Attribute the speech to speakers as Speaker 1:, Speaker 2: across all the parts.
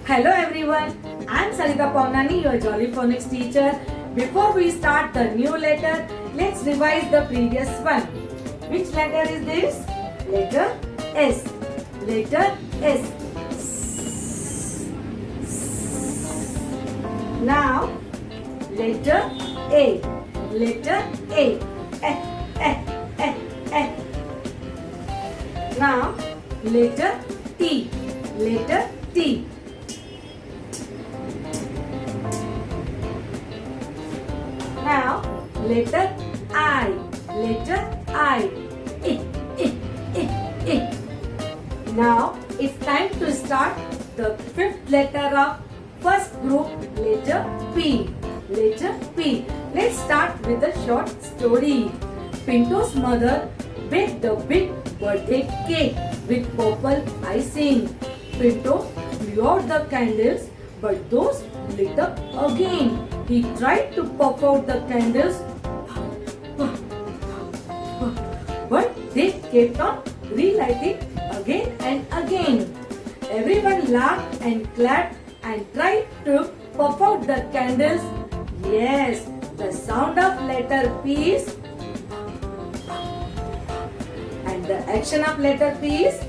Speaker 1: Hello everyone, I am Sarita Pawnani, your Jolly Phonics teacher. Before we start the new letter, let's revise the previous one. Which letter is this? Letter S. Letter S. Now, letter A. Letter A. Now, letter T. Letter T. Now, letter I. Letter I. Now, it's time to start the fifth letter of first group, letter P. Letter P. Let's start with a short story. Pinto's mother baked a big birthday cake with purple icing. Pinto blew out the candles, but those lit up again. He tried to puff out the candles, but they kept on relighting again and again. Everyone laughed and clapped and tried to puff out the candles. Yes, the sound of letter P is, and the action of letter P is.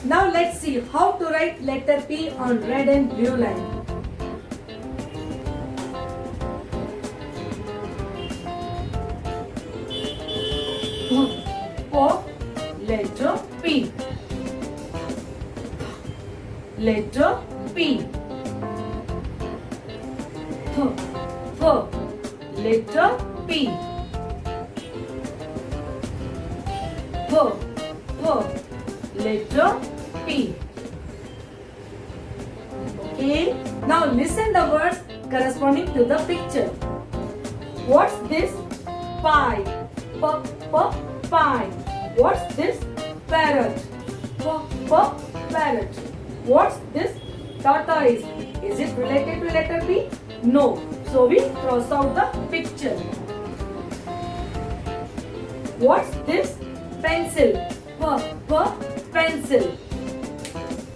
Speaker 1: Now let's see how to write letter P on red and blue line. For letter P. Letter P. For letter P. For letter P. Okay. Now listen the words corresponding to the picture. What's this? Pie. Pie. What's this? Parrot. Parrot. What's this? Tortoise. Is it related to letter P? No. So we cross out the picture. What's this? Pencil. Pencil.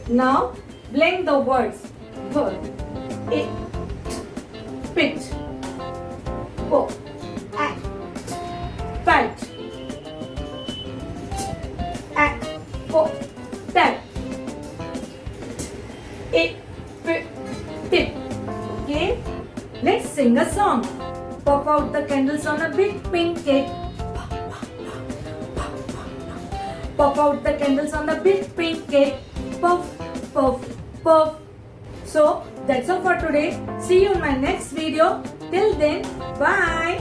Speaker 1: Now blend the words. It, pit, act, pat, tap, tip. Okay, let's sing a song. Puff out the candles on a big pink cake. Puff out the candles on the big pink cake. Puff, puff, puff. So, that's all for today. See you in my next video. Till then, bye.